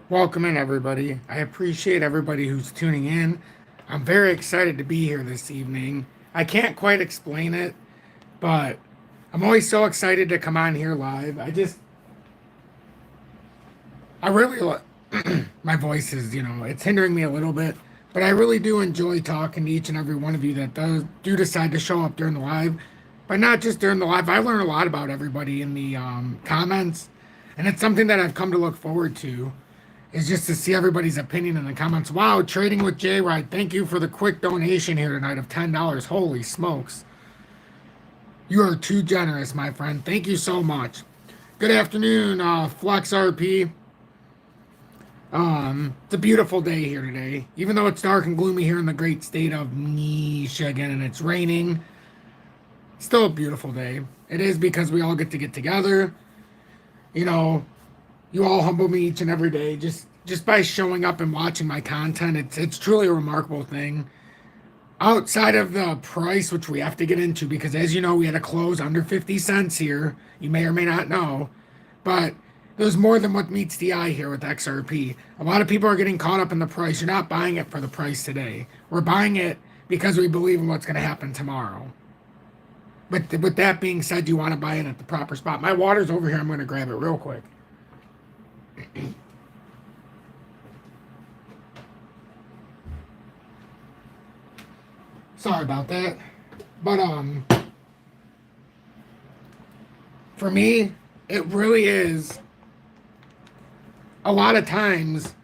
Welcome in, everybody. I appreciate everybody who's tuning in. I'm very excited to be here this evening. I can't quite explain it, but I'm always so excited to come on here live. I really, my voice is, it's hindering me a little bit, but I really do enjoy talking to each and every one of you that do decide to show up during the live. But not just during the live, I learn a lot about everybody in the comments, and it's something that I've come to look forward to. Is just to see everybody's opinion in the comments. Wow, trading with J Ride. Thank you for the quick donation here tonight of $10. Holy smokes. You are too generous, my friend. Thank you so much. Good afternoon, Flex RP. It's a beautiful day here today. Even though it's dark and gloomy here in the great state of Michigan and it's raining, still a beautiful day. It is because we all get to get together. You know, you all humble me each and every day just by showing up and watching my content. It's truly a remarkable thing. Outside of the price, which we have to get into, because as you know, we had a close under 50 cents here. You may or may not know, but there's more than what meets the eye here with XRP. A lot of people are getting caught up in the price. You're not buying it for the price today. We're buying it because we believe in what's going to happen tomorrow. But with that being said, you want to buy it at the proper spot. My water's over here. I'm going to grab it real quick. Sorry about that. But for me, it really is a lot of times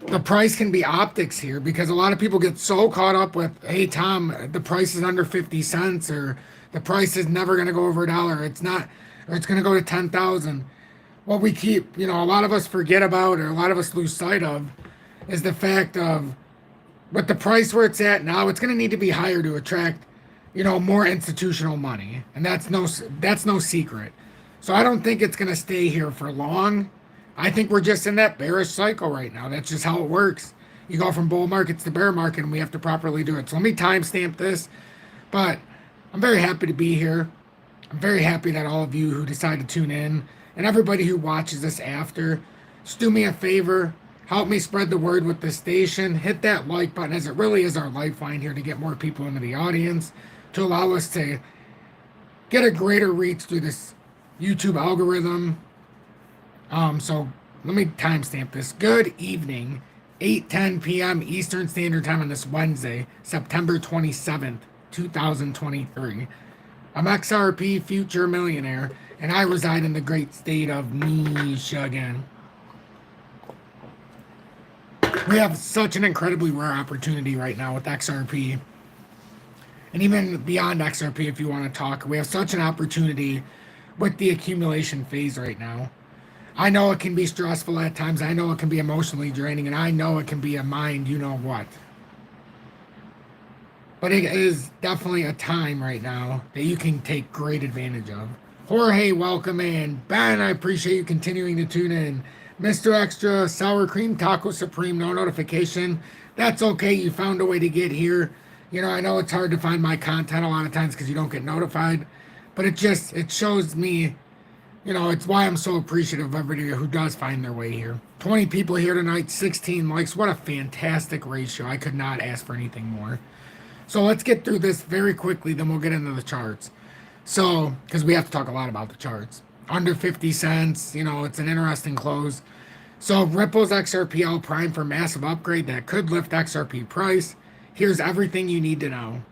the price can be optics here because a lot of people get so caught up with, hey Tom, the price is under 50 cents or the price is never going to go over $1. It's not, or it's going to go to 10,000. What we keep, a lot of us forget about or a lot of us lose sight of is the fact of with the price where it's at now, it's going to need to be higher to attract, more institutional money. And that's no secret. So I don't think it's going to stay here for long. I think we're just in that bearish cycle right now. That's just how it works. You go from bull markets to bear market, and we have to properly do it. So let me timestamp this. But I'm very happy to be here. I'm very happy that all of you who decide to tune in and everybody who watches this after, just do me a favor. Help me spread the word with the station. Hit that like button, as it really is our lifeline here to get more people into the audience, to allow us to get a greater reach through this YouTube algorithm. So let me timestamp this. Good evening, 8:10 p.m. Eastern Standard Time on this Wednesday, September 27th, 2023. I'm XRP Future Millionaire, and I reside in the great state of Michigan. We have such an incredibly rare opportunity right now with XRP. And even beyond XRP, if you want to talk, we have such an opportunity with the accumulation phase right now. I know it can be stressful at times. I know it can be emotionally draining. And I know it can be a mind, you know what. But it is definitely a time right now that you can take great advantage of. Jorge, welcome in. Ben, I appreciate you continuing to tune in. Mr. Extra, Sour Cream Taco Supreme, no notification. That's okay. You found a way to get here. I know it's hard to find my content a lot of times because you don't get notified. But it shows me, it's why I'm so appreciative of everybody who does find their way here. 20 people here tonight, 16 likes. What a fantastic ratio. I could not ask for anything more. So let's get through this very quickly, then we'll get into the charts. So, because we have to talk a lot about the charts. Under 50 cents, it's an interesting close. So Ripple's XRPL prime for massive upgrade that could lift XRP price. Here's everything you need to know.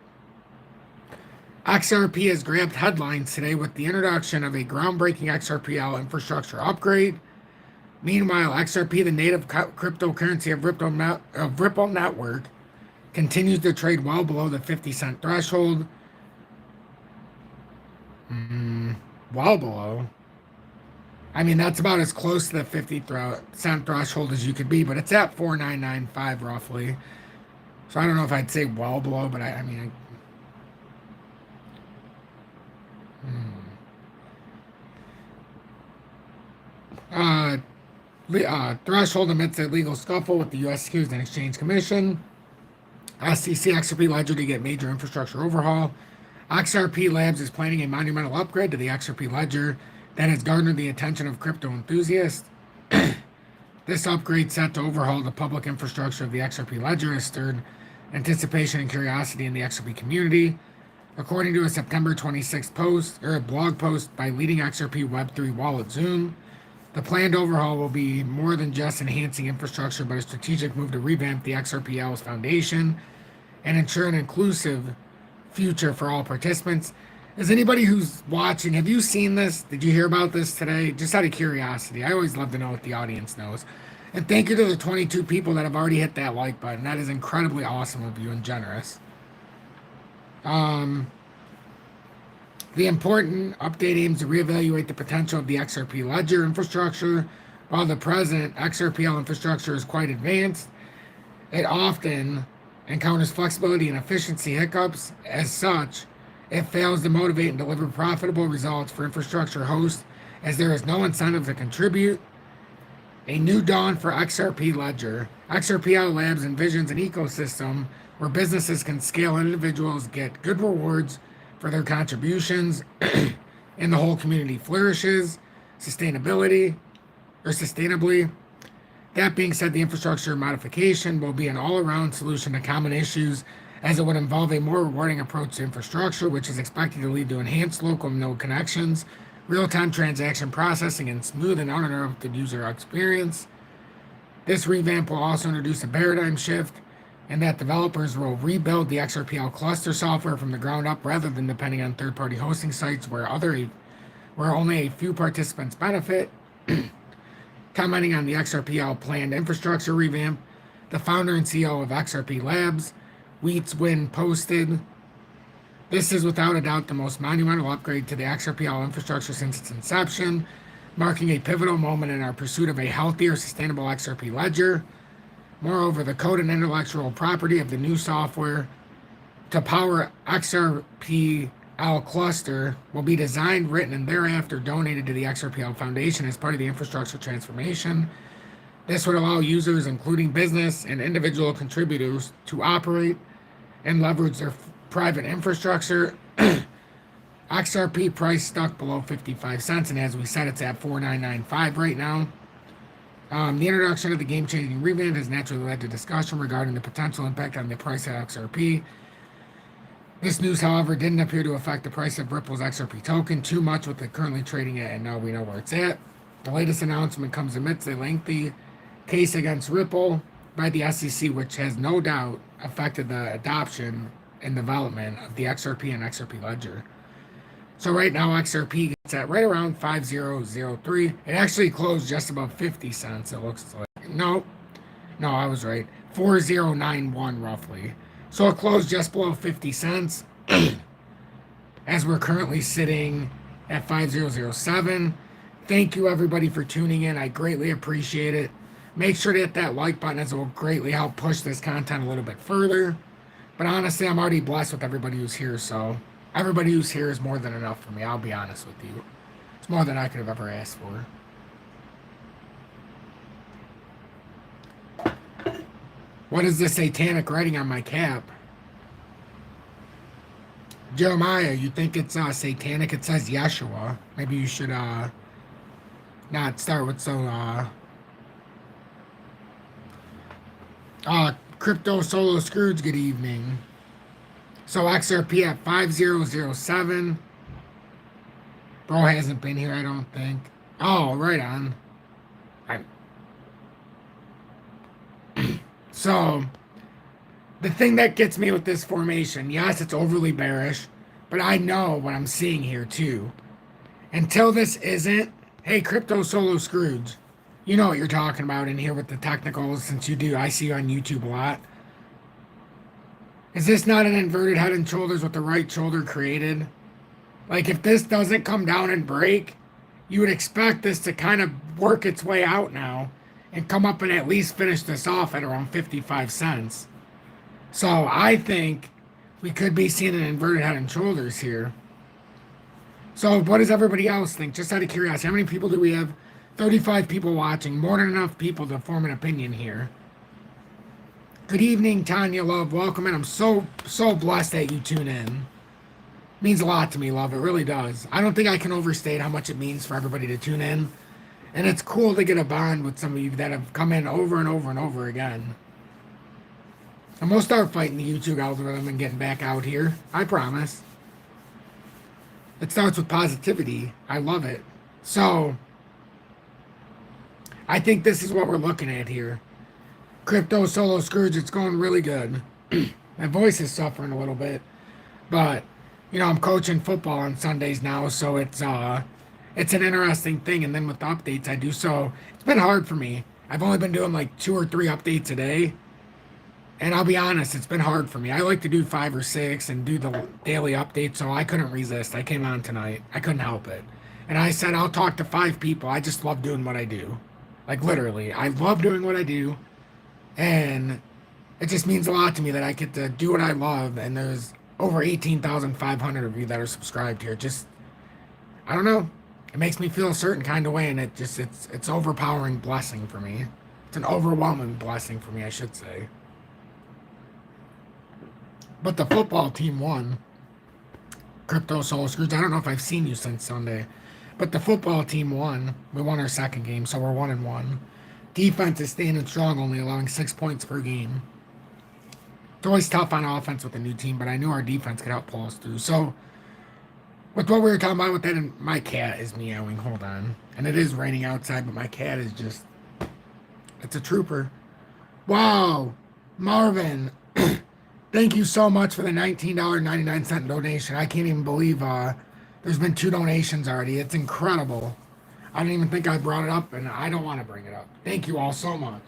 XRP has grabbed headlines today with the introduction of a groundbreaking XRPL infrastructure upgrade. Meanwhile, XRP, the native cryptocurrency of Ripple Network, continues to trade well below the 50-cent threshold. Well below. I mean, that's about as close to the 50-cent threshold as you could be, but it's at 4.995 roughly. So I don't know if I'd say well below, but I mean... Threshold amidst a legal scuffle with the U.S. Securities and Exchange Commission. SEC XRP Ledger to get major infrastructure overhaul. XRP Labs is planning a monumental upgrade to the XRP Ledger that has garnered the attention of crypto enthusiasts. This upgrade set to overhaul the public infrastructure of the XRP Ledger has stirred anticipation and curiosity in the XRP community. According to a September 26th blog post by leading XRP Web3 wallet Zoom, the planned overhaul will be more than just enhancing infrastructure, but a strategic move to revamp the XRPL's foundation and ensure an inclusive future for all participants. Is anybody who's watching, have you seen this? Did you hear about this today? Just out of curiosity. I always love to know what the audience knows. And thank you to the 22 people that have already hit that like button. That is incredibly awesome of you and generous. The important update aims to reevaluate the potential of the XRP Ledger infrastructure. While the present XRPL infrastructure is quite advanced, it often encounters flexibility and efficiency hiccups. As such, it fails to motivate and deliver profitable results for infrastructure hosts, as there is no incentive to contribute. A new dawn for XRP Ledger. XRPL Labs envisions an ecosystem where businesses can scale and individuals get good rewards for their contributions, and the whole community flourishes sustainably. That being said, the infrastructure modification will be an all-around solution to common issues, as it would involve a more rewarding approach to infrastructure, which is expected to lead to enhanced local node connections, real-time transaction processing, and smooth and uninterrupted user experience. This revamp will also introduce a paradigm shift in that developers will rebuild the XRPL cluster software from the ground up rather than depending on third-party hosting sites where only a few participants benefit. Commenting on the XRPL planned infrastructure revamp, the founder and CEO of XRP Labs, Wheatswin, posted, "This is without a doubt the most monumental upgrade to the XRPL infrastructure since its inception, marking a pivotal moment in our pursuit of a healthier, sustainable XRP Ledger. Moreover, the code and intellectual property of the new software to power XRPL cluster will be designed, written, and thereafter donated to the XRPL Foundation as part of the infrastructure transformation. This would allow users, including business and individual contributors, to operate and leverage their private infrastructure." XRP price stuck below 55 cents, and as we said, it's at 4995 right now. The introduction of the game-changing revamp has naturally led to discussion regarding the potential impact on the price of XRP. This news, however, didn't appear to affect the price of Ripple's XRP token too much, with it currently trading at, and now we know where it's at. The latest announcement comes amidst a lengthy case against Ripple by the SEC, which has no doubt affected the adoption and development of the XRP and XRP Ledger. So right now, XRP gets at right around 5003. It actually closed just above 50 cents, it looks like. No, I was right. 4091 roughly. So it closed just below 50 cents. As we're currently sitting at 5007. Thank you everybody for tuning in. I greatly appreciate it. Make sure to hit that like button, as it will greatly help push this content a little bit further. But honestly, I'm already blessed with everybody who's here, so everybody who's here is more than enough for me, I'll be honest with you. It's more than I could have ever asked for. What is this satanic writing on my cap? Jeremiah, you think it's satanic? It says Yeshua. Maybe you should not start with so Crypto Solo Scrooge, good evening. So XRP at 5007. Bro hasn't been here, I don't think. Oh, right on. So, the thing that gets me with this formation, yes, it's overly bearish, but I know what I'm seeing here too. Until this isn't, hey, Crypto Solo Scrooge, you know what you're talking about in here with the technicals, since you do, I see you on YouTube a lot. Is this not an inverted head and shoulders with the right shoulder created? Like, if this doesn't come down and break, you would expect this to kind of work its way out now and come up and at least finish this off at around 55 cents. So I think we could be seeing an inverted head and shoulders here. So what does everybody else think? Just out of curiosity, how many people do we have? 35 people watching, more than enough people to form an opinion here. Good evening, Tanya Love. Welcome in. I'm so blessed that you tune in. It means a lot to me, love. It really does. I don't think I can overstate how much it means for everybody to tune in. And it's cool to get a bond with some of you that have come in over and over and over again. And we'll start fighting the YouTube algorithm and getting back out here. I promise. It starts with positivity. I love it. So, I think this is what we're looking at here. Crypto Solo Scrooge, it's going really good. My voice is suffering a little bit. But, you know, I'm coaching football on Sundays now, so it's an interesting thing. And then with the updates I do, so it's been hard for me. I've only been doing like 2 or 3 updates a day. And I'll be honest, it's been hard for me. I like to do 5 or 6 and do the daily updates, so I couldn't resist. I came on tonight. I couldn't help it. And I said, I'll talk to 5 people. I just love doing what I do. Like, literally. I love doing what I do. And it just means a lot to me that I get to do what I love. And there's over 18,500 of you that are subscribed here. Just, I don't know. It makes me feel a certain kind of way, and it's overpowering blessing for me. It's an overwhelming blessing for me, I should say. But the football team won. Crypto Soul Scrooge. I don't know if I've seen you since Sunday. But the football team won. We won our second game, so we're 1-1. Defense is standing strong, only allowing 6 points per game. It's always tough on offense with a new team, but I knew our defense could help pull us through. So, with what we were talking about with that, and my cat is meowing. Hold on. And it is raining outside, but my cat is just... It's a trooper. Wow. Marvin. Thank you so much for the $19.99 donation. I can't even believe there's been 2 donations already. It's incredible. I don't even think I brought it up, and I don't want to bring it up. Thank you all so much.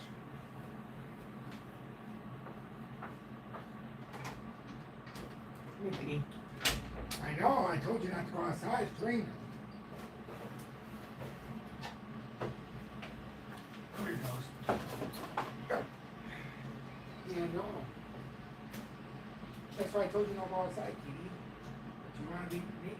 I know, I told you not to go outside. It's raining. Come here, Ghost. Yeah, no. That's why I told you not to go outside, kitty. But you want to be nature,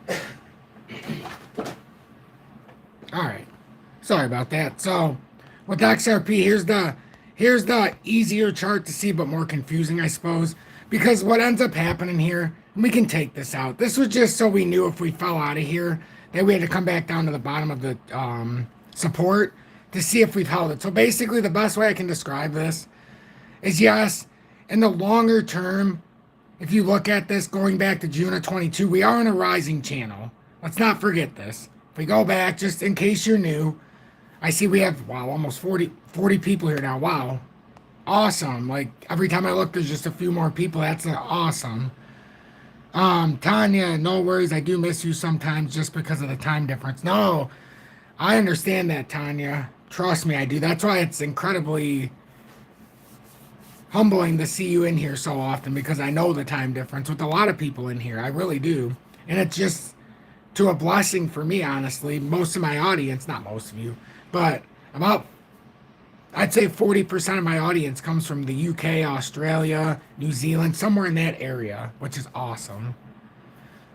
kitty. All right. Sorry about that. So, with XRP, here's the easier chart to see, but more confusing, I suppose. Because what ends up happening here, and we can take this out. This was just so we knew if we fell out of here, that we had to come back down to the bottom of the support to see if we've held it. So basically, the best way I can describe this is, yes, in the longer term, if you look at this going back to June of 22, we are in a rising channel. Let's not forget this. If we go back, just in case you're new, I see we have, wow, almost 40 people here now. Wow. Awesome. Like, every time I look, there's just a few more people. That's awesome. Tanya, no worries. I do miss you sometimes just because of the time difference. No, I understand that, Tanya. Trust me, I do. That's why it's incredibly humbling to see you in here so often, because I know the time difference with a lot of people in here. I really do. And it's just to a blessing for me, honestly. Most of my audience, not most of you, but about, I'd say 40% of my audience comes from the UK, Australia, New Zealand, somewhere in that area, which is awesome.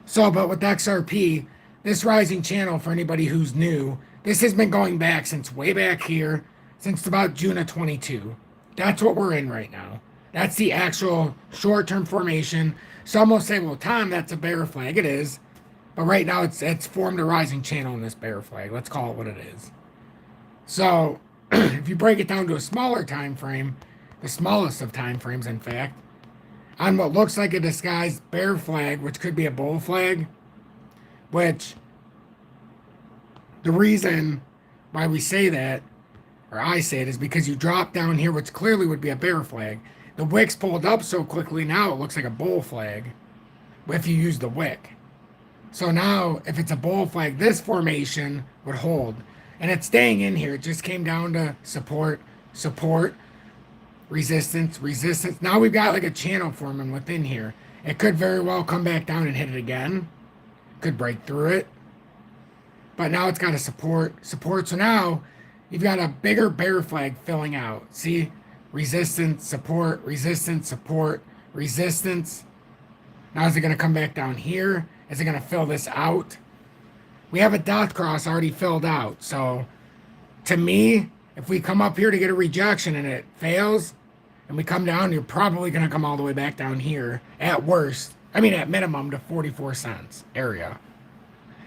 So, but with XRP, this rising channel, for anybody who's new, this has been going back since way back here, since about June of 22. That's what we're in right now. That's the actual short-term formation. Some will say, well, Tom, that's a bear flag. It is. But right now, it's formed a rising channel in this bear flag. Let's call it what it is. So, if you break it down to a smaller time frame, the smallest of time frames, in fact, on what looks like a disguised bear flag, which could be a bull flag, which the reason why we say that, or I say it, is because you drop down here, which clearly would be a bear flag. The wick's pulled up so quickly, now it looks like a bull flag if you use the wick. So now, if it's a bull flag, this formation would hold. And it's staying in here. It just came down to support, support, resistance, resistance. Now we've got like a channel forming within here. It could very well come back down and hit it again. Could break through it. But now it's got a support, support. So now you've got a bigger bear flag filling out. See? Resistance, support, resistance, support, resistance. Now is it going to come back down here? Is it going to fill this out? We have a dot cross already filled out. So, to me, if we come up here to get a rejection and it fails, and we come down, you're probably going to come all the way back down here at worst. I mean, at minimum to 44 cents area.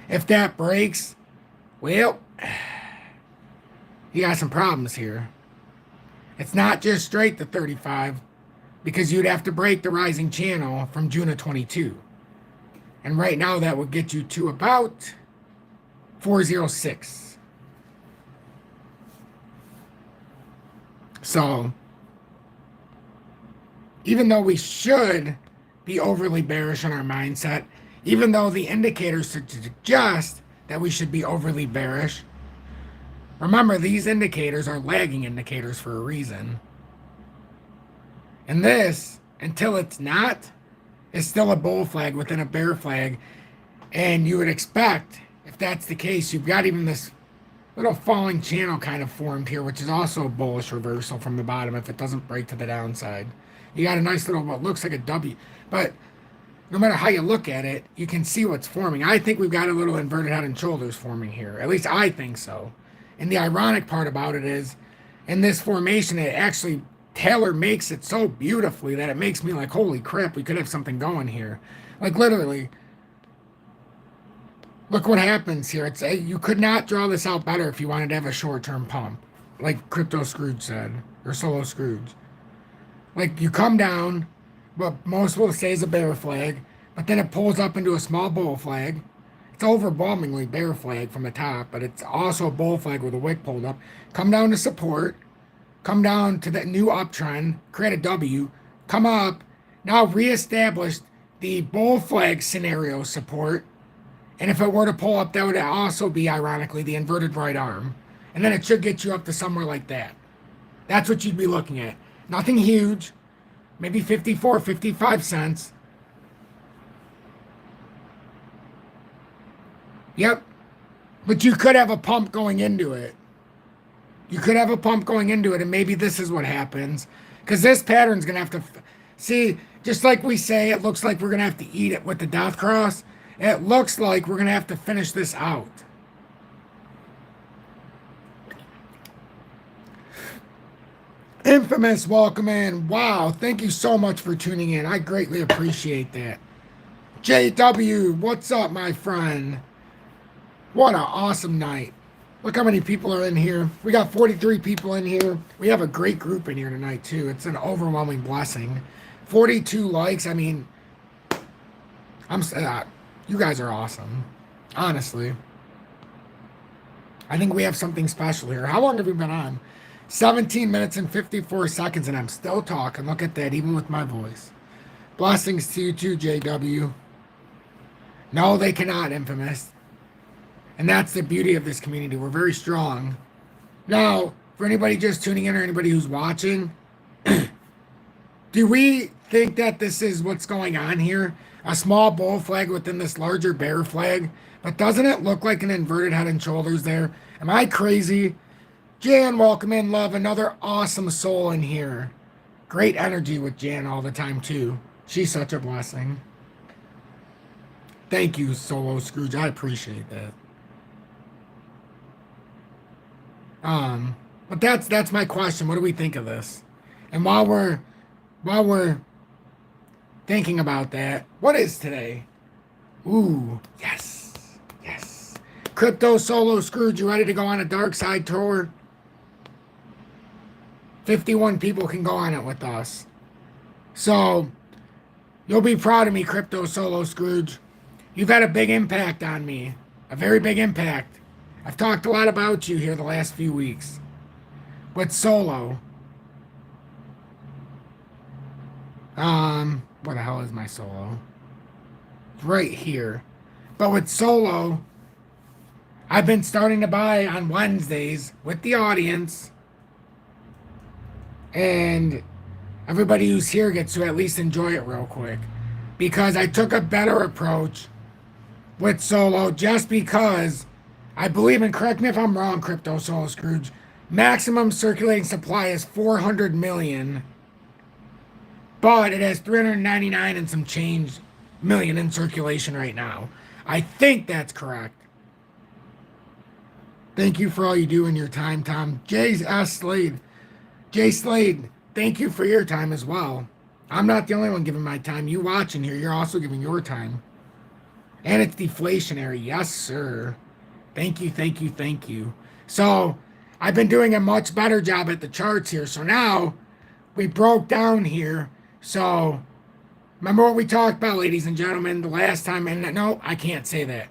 If that breaks, well, you got some problems here. It's not just straight to 35 because you'd have to break the rising channel from June of 22. And right now that would get you to about 406. So, even though we should be overly bearish on our mindset, even though the indicators suggest that we should be overly bearish, remember these indicators are lagging indicators for a reason. And this, until it's not, is still a bull flag within a bear flag. And you would expect, if that's the case, you've got even this little falling channel kind of formed here, which is also a bullish reversal from the bottom if it doesn't break to the downside. You got a nice little, what looks like a W. But no matter how you look at it, you can see what's forming. I think we've got a little inverted head and shoulders forming here. At least I think so. And the ironic part about it is, in this formation, it actually, Taylor makes it so beautifully that it makes me like, holy crap, we could have something going here. Like literally, look what happens here. It's you could not draw this out better if you wanted to have a short-term pump, like Crypto Scrooge said, or Solo Scrooge. Like you come down, what most will say is a bear flag, but then it pulls up into a small bull flag. It's overwhelmingly bear flag from the top, but it's also a bull flag with a wick pulled up. Come down to support, come down to that new uptrend, create a W, come up, now reestablish the bull flag scenario support. And if it were to pull up, that would also be, ironically, the inverted right arm. And then it should get you up to somewhere like that. That's what you'd be looking at. Nothing huge. Maybe 54, 55 cents. Yep. But you could have a pump going into it. You could have a pump going into it, and maybe this is what happens. Because this pattern's going to have to... See, just like we say, it looks like we're going to have to eat it with the death cross. It looks like we're going to have to finish this out. Infamous, welcome in. Wow, thank you so much for tuning in. I greatly appreciate that. JW, what's up, my friend? What an awesome night. Look how many people are in here. We got 43 people in here. We have a great group in here tonight, too. It's an overwhelming blessing. 42 likes. I mean, you guys are awesome. Honestly. I think we have something special here. How long have we been on? 17 minutes and 54 seconds, and I'm still talking. Look at that, even with my voice. Blessings to you too, JW. No, they cannot, Infamous. And that's the beauty of this community. We're very strong. Now, for anybody just tuning in or anybody who's watching, do we think that this is what's going on here? A small bull flag within this larger bear flag? But doesn't it look like an inverted head and shoulders there? Am I crazy? Jan, welcome in, love. Another awesome soul in here. Great energy with Jan all the time, too. She's such a blessing. Thank you, Solo Scrooge. I appreciate that. But that's my question. What do we think of this? And while we're thinking about that, what is today? Ooh, yes. Yes. Crypto Solo Scrooge, you ready to go on a dark side tour? 51 people can go on it with us. So, you'll be proud of me, Crypto Solo Scrooge. You've had a big impact on me. A very big impact. I've talked a lot about you here the last few weeks. With Solo. Where the hell is my Solo? It's right here. But with Solo, I've been starting to buy on Wednesdays with the audience. And everybody who's here gets to at least enjoy it real quick. Because I took a better approach with Solo just because I believe, and correct me if I'm wrong, Crypto Solo Scrooge, maximum circulating supply is 400 million, but it has 399 and some change million in circulation right now. I think that's correct. Thank you for all you do in your time, Tom. Jay Slade, thank you for your time as well. I'm not the only one giving my time. You watching here, you're also giving your time. And it's deflationary. Yes, sir. Thank you, thank you, thank you. So I've been doing a much better job at the charts here. So now we broke down here. So remember what we talked about, ladies and gentlemen, the last time? And no, I can't say that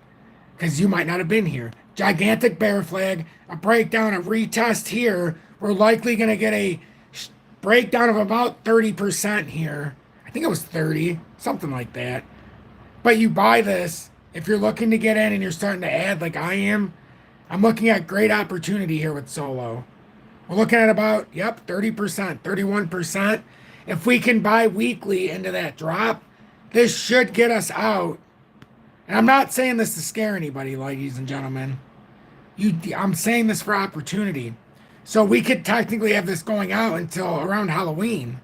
because you might not have been here. Gigantic bear flag, a breakdown, a retest here. We're likely going to get a breakdown of about 30% here. I think it was 30, something like that. But you buy this if you're looking to get in and you're starting to add like I am. I'm looking at great opportunity here with solo. We're looking at about, 30%, 31%. If we can buy weekly into that drop, this should get us out. And I'm not saying this to scare anybody, ladies and gentlemen. I'm saying this for opportunity. So we could technically have this going out until around Halloween.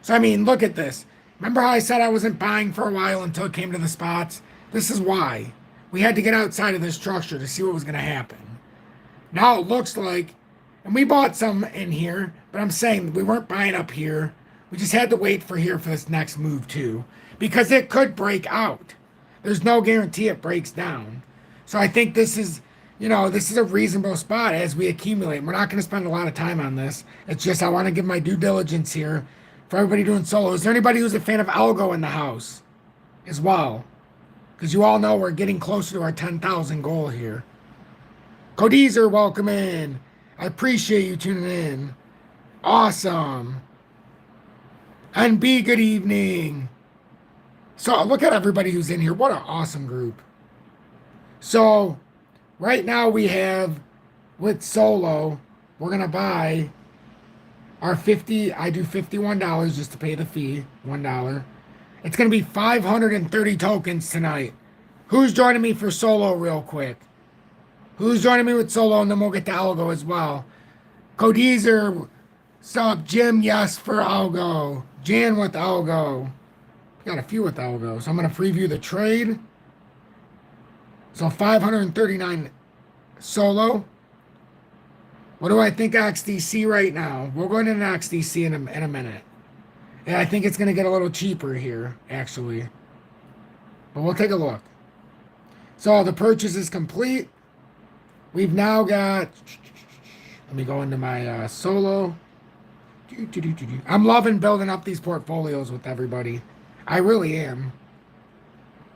So, I mean, look at this. Remember how I said I wasn't buying for a while until it came to the spots? This is why. We had to get outside of this structure to see what was going to happen. Now it looks like, and we bought some in here, but I'm saying we weren't buying up here. We just had to wait for here for this next move too, because it could break out. There's no guarantee it breaks down. So I think this is, this is a reasonable spot as we accumulate. We're not going to spend a lot of time on this. It's just I want to give my due diligence here for everybody doing solo. Is there anybody who's a fan of algo in the house as well? Because you all know we're getting closer to our 10,000 goal here. Codizer, welcome in. I appreciate you tuning in. Awesome. NB, good evening. So look at everybody who's in here. What an awesome group. So right now we have with solo, we're going to buy our 50. I do $51 just to pay the fee, $1. It's going to be 530 tokens tonight. Who's joining me for solo real quick? Who's joining me with solo? And then we'll get to algo as well. Codizer, sub. Jim, yes for algo. Jan with algo. Got a few with algo. So I'm going to preview the trade. So 539 solo. What do I think XDC right now? We'll go into XDC in a minute. And I think it's going to get a little cheaper here, actually. But we'll take a look. So the purchase is complete. We've now got... Let me go into my solo. I'm loving building up these portfolios with everybody. I really am.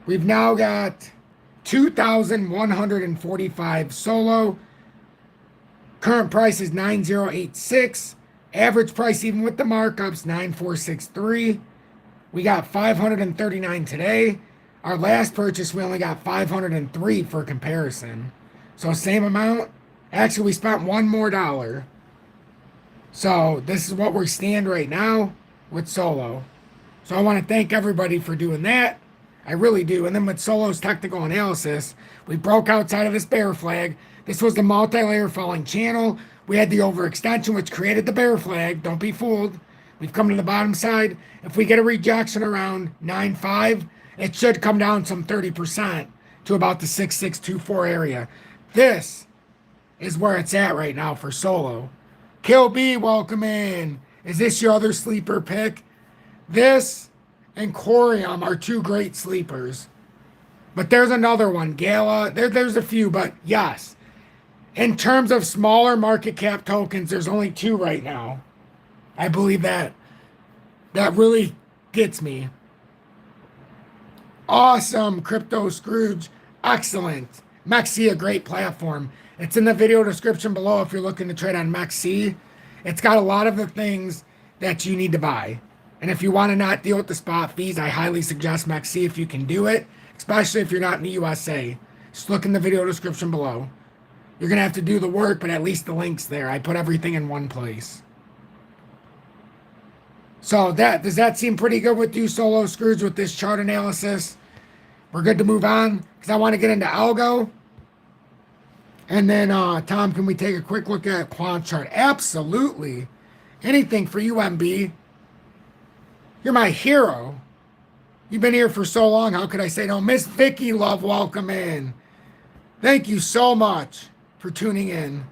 We've now got 2,145 solo. Current price is 9,086. Average price, even with the markups, 9,463. We got 539 today. Our last purchase, we only got 503 for comparison. So same amount. Actually, we spent $1 more. So this is what we stand right now with solo. So I want to thank everybody for doing that. I really do. And then with solo's technical analysis, we broke outside of this bear flag. This was the multi-layer falling channel. We had the overextension, which created the bear flag. Don't be fooled. We've come to the bottom side. If we get a rejection around 9.5, it should come down some 30% to about the 6.624 area. This is where it's at right now for solo. Kill B, welcome in. Is this your other sleeper pick? This and Corium are two great sleepers. But there's another one, Gala. There's a few, but yes. In terms of smaller market cap tokens, there's only two right now. I believe that really gets me. Awesome, Crypto Scrooge. Excellent. MEXC, a great platform. It's in the video description below if you're looking to trade on MEXC. It's got a lot of the things that you need to buy. And if you want to not deal with the spot fees, I highly suggest MEXC if you can do it, especially if you're not in the USA. Just look in the video description below. You're going to have to do the work, but at least the link's there. I put everything in one place. So does that seem pretty good with you, Solo Scrooge, with this chart analysis? We're good to move on because I want to get into algo. And then, Tom, can we take a quick look at quant chart? Absolutely. Anything for you, MB. You're my hero. You've been here for so long. How could I say no? Miss Vicky Love, welcome in. Thank you so much for tuning in.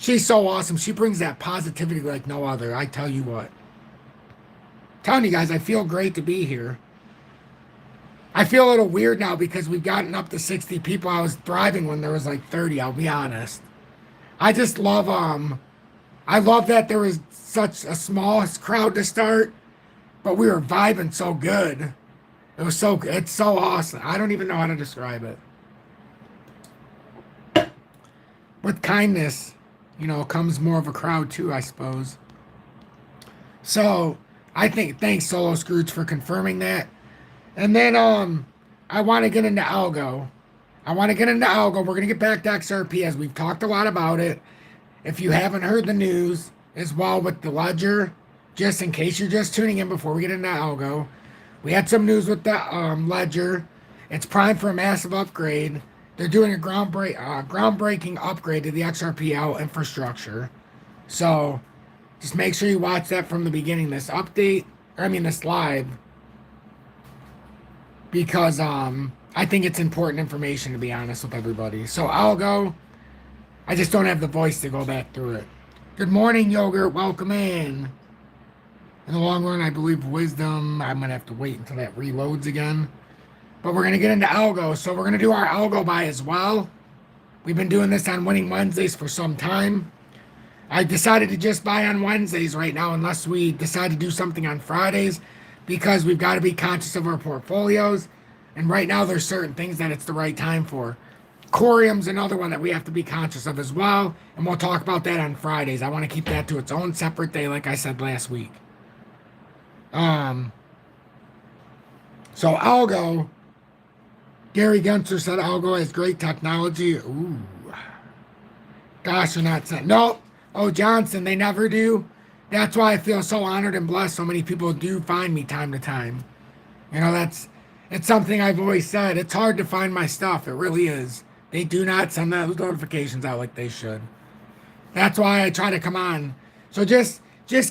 She's so awesome. She brings that positivity like no other. I tell you what. Telling you guys, I feel great to be here. I feel a little weird now because we've gotten up to 60 people. I was thriving when there was like 30, I'll be honest. I just love I love that there was such a small crowd to start, but we were vibing so good. It's so awesome. I don't even know how to describe it. With kindness, comes more of a crowd too, I suppose. So I think thanks Solo Scrooge for confirming that. And then I want to get into algo. We're going to get back to XRP as we've talked a lot about it. If you haven't heard the news as well with the Ledger, just in case you're just tuning in before we get into algo, we had some news with the Ledger. It's primed for a massive upgrade. They're doing a groundbreaking upgrade to the XRPL infrastructure. So just make sure you watch that from the beginning, this live, because I think it's important information, to be honest with everybody. So algo, I just don't have the voice to go back through it. Good morning, Yogurt. Welcome in. In the long run, I believe wisdom. I'm going to have to wait until that reloads again. But we're going to get into algo. So we're going to do our algo buy as well. We've been doing this on Winning Wednesdays for some time. I decided to just buy on Wednesdays right now unless we decide to do something on Fridays because we've got to be conscious of our portfolios. And right now there's certain things that it's the right time for. Corium's another one that we have to be conscious of as well. And we'll talk about that on Fridays. I want to keep that to its own separate day like I said last week. So algo, Gary Gensler said algo has great technology. Ooh. Gosh, you're not saying. Nope. Oh, Johnson, they never do. That's why I feel so honored and blessed. So many people do find me time to time. It's something I've always said. It's hard to find my stuff. It really is. They do not send those notifications out like they should. That's why I try to come on. So just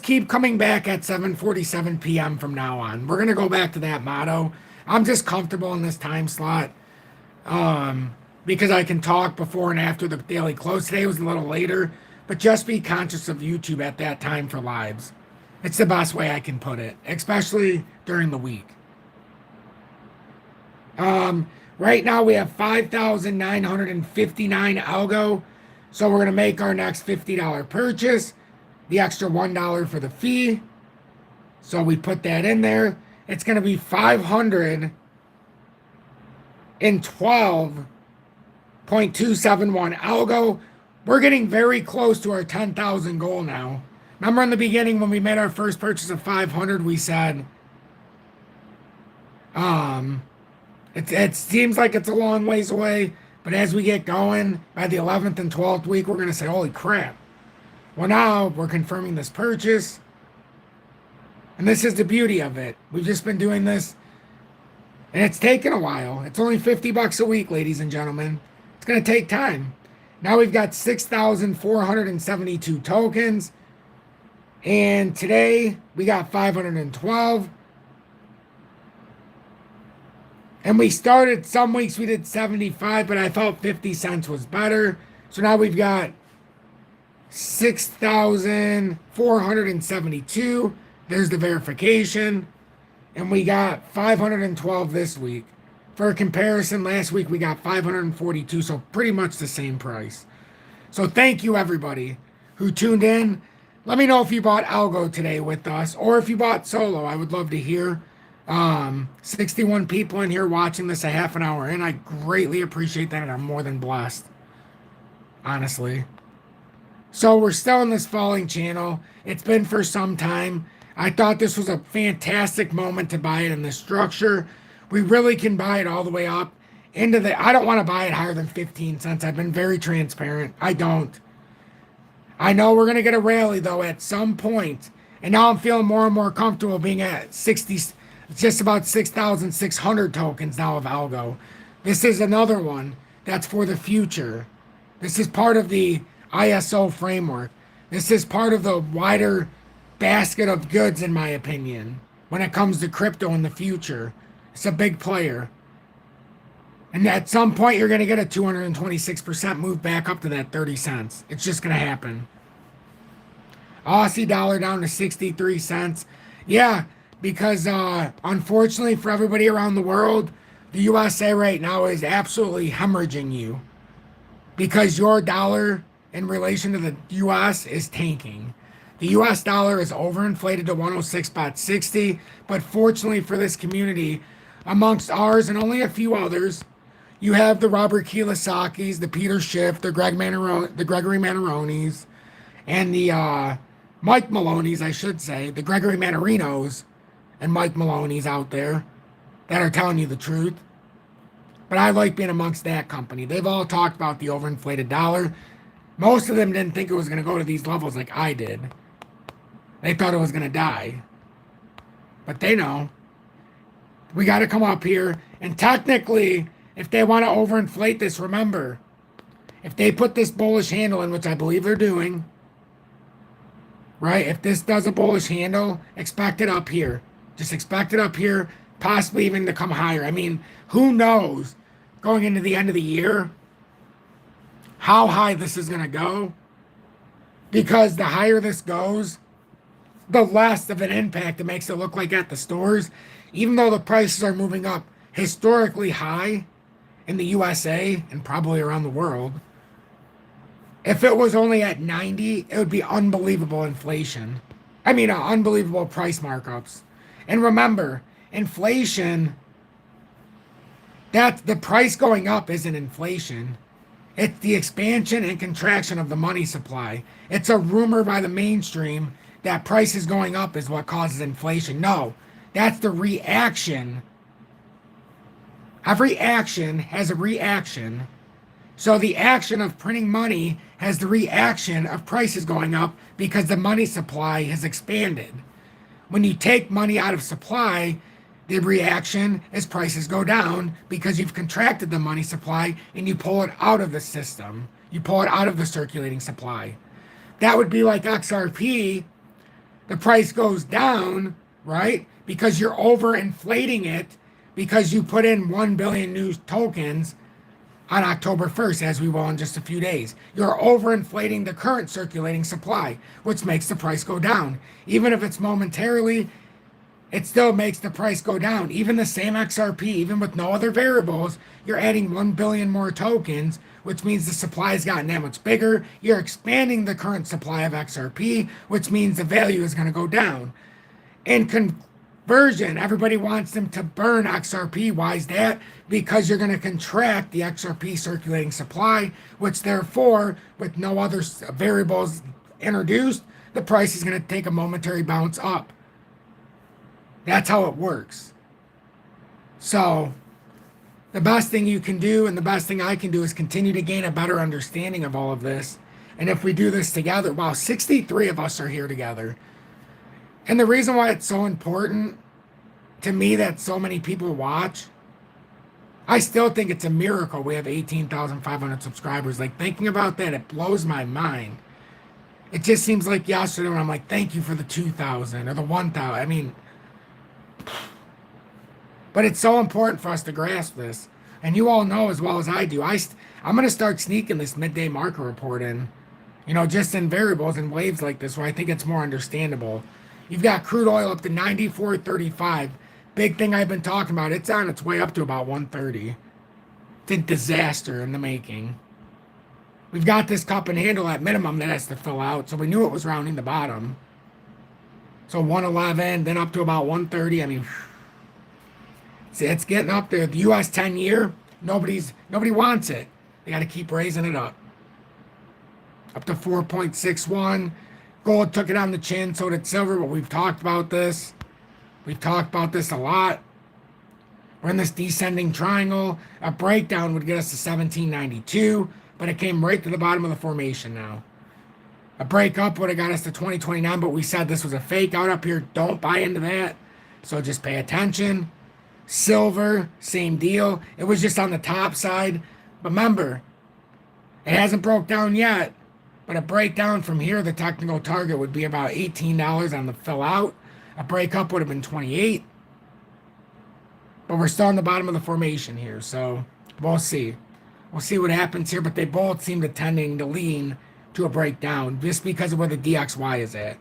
keep coming back at 7:47 p.m. from now on. We're going to go back to that motto. I'm just comfortable in this time slot because I can talk before and after the daily close. Today was a little later, but just be conscious of YouTube at that time for lives. It's the best way I can put it, especially during the week. Right now we have 5,959 algo. So we're going to make our next $50 purchase. The extra $1 for the fee. So we put that in there. It's going to be 512.271 algo. We're getting very close to our 10,000 goal now. Remember in the beginning when we made our first purchase of 500, we said, it seems like it's a long ways away, but as we get going, by the 11th and 12th week, we're going to say, holy crap. Well, now we're confirming this purchase. And this is the beauty of it. We've just been doing this, and it's taken a while. It's only $50 a week, ladies and gentlemen. It's going to take time. Now we've got 6,472 tokens. And today we got 512. And we started, some weeks we did 75, but I felt 50 cents was better. So now we've got 6,472. There's the verification. And we got 512 this week. For comparison, last week we got 542, so pretty much the same price. So thank you everybody who tuned in. Let me know if you bought algo today with us or if you bought solo. I would love to hear. 61 people in here watching this a half an hour in. I greatly appreciate that, and I'm more than blessed, honestly. So we're still in this falling channel. It's been for some time. I thought this was a fantastic moment to buy it in this structure. We really can buy it all the way up into the, I don't want to buy it higher than 15 cents. I've been very transparent. I don't. I know we're going to get a rally though at some point. And now I'm feeling more and more comfortable being at 60, just about 6,600 tokens now of algo. This is another one that's for the future. This is part of the ISO framework. This is part of the wider basket of goods, in my opinion, when it comes to crypto in the future. It's a big player. And at some point, you're going to get a 226% move back up to that 30 cents. It's just going to happen. Aussie dollar down to 63 cents. Yeah, because unfortunately for everybody around the world, the USA right now is absolutely hemorrhaging you because your dollar in relation to the US is tanking. The US dollar is overinflated to 106.60, but fortunately for this community, amongst ours and only a few others, you have the Robert Kiyosaki's, the Peter Schiff, the Gregory Mannerinos, and the Mike Maloney's, I should say, the Gregory Mannerinos and Mike Maloney's out there that are telling you the truth. But I like being amongst that company. They've all talked about the overinflated dollar. Most of them didn't think it was going to go to these levels like I did. They thought it was going to die. But they know. We got to come up here. And technically, if they want to overinflate this, remember, if they put this bullish handle in, which I believe they're doing, right? If this does a bullish handle, expect it up here. Just expect it up here, possibly even to come higher. I mean, who knows going into the end of the year how high this is going to go? Because the higher this goes, the less of an impact it makes it look like at the stores. Even though the prices are moving up historically high in the USA and probably around the world, if it was only at 90, it would be unbelievable inflation. I mean, unbelievable price markups. And remember, inflation, that the price going up isn't inflation. It's the expansion and contraction of the money supply. It's a rumor by the mainstream that prices going up is what causes inflation. No, that's the reaction. Every action has a reaction. So the action of printing money has the reaction of prices going up because the money supply has expanded. When you take money out of supply, the reaction is prices go down because you've contracted the money supply and you pull it out of the system. You pull it out of the circulating supply. That would be like XRP. The price goes down, right? Because you're overinflating it because you put in 1 billion new tokens on October 1st, as we will in just a few days. You're overinflating the current circulating supply, which makes the price go down. Even if it's momentarily, it still makes the price go down. Even the same XRP, even with no other variables, you're adding 1 billion more tokens, which means the supply has gotten that much bigger. You're expanding the current supply of XRP, which means the value is going to go down. In conversion, everybody wants them to burn XRP. Why is that? Because you're going to contract the XRP circulating supply, which therefore, with no other variables introduced, the price is going to take a momentary bounce up. That's how it works. So the best thing you can do and the best thing I can do is continue to gain a better understanding of all of this. And if we do this together, wow, 63 of us are here together. And the reason why it's so important to me that so many people watch, I still think it's a miracle we have 18,500 subscribers. Like, thinking about that, it blows my mind. It just seems like yesterday when I'm like, thank you for the 2,000 or the 1,000. I mean, but it's so important for us to grasp this. And you all know as well as I do, I'm going to start sneaking this midday market report in, just in variables and waves like this where I think it's more understandable. You've got crude oil up to 94.35. Big thing I've been talking about. It's on its way up to about 130. It's a disaster in the making. We've got this cup and handle at minimum that has to fill out, so we knew it was rounding the bottom. So 111, then up to about 130. I mean, see, it's getting up there. The U.S. 10-year, nobody wants it. They got to keep raising it up. Up to 4.61. Gold took it on the chin, so did silver, but we've talked about this. We've talked about this a lot. We're in this descending triangle. A breakdown would get us to 1792, but it came right to the bottom of the formation now. A breakup would have got us to 2029, but we said this was a fake out up here. Don't buy into that. So just pay attention. Silver, same deal. It was just on the top side. But remember, it hasn't broke down yet. But a breakdown from here, the technical target would be about $18 on the fill out. A breakup would have been 28. But we're still on the bottom of the formation here. So We'll see. We'll see what happens here, but they both seem to tending to lean to a breakdown just because of where the DXY is at.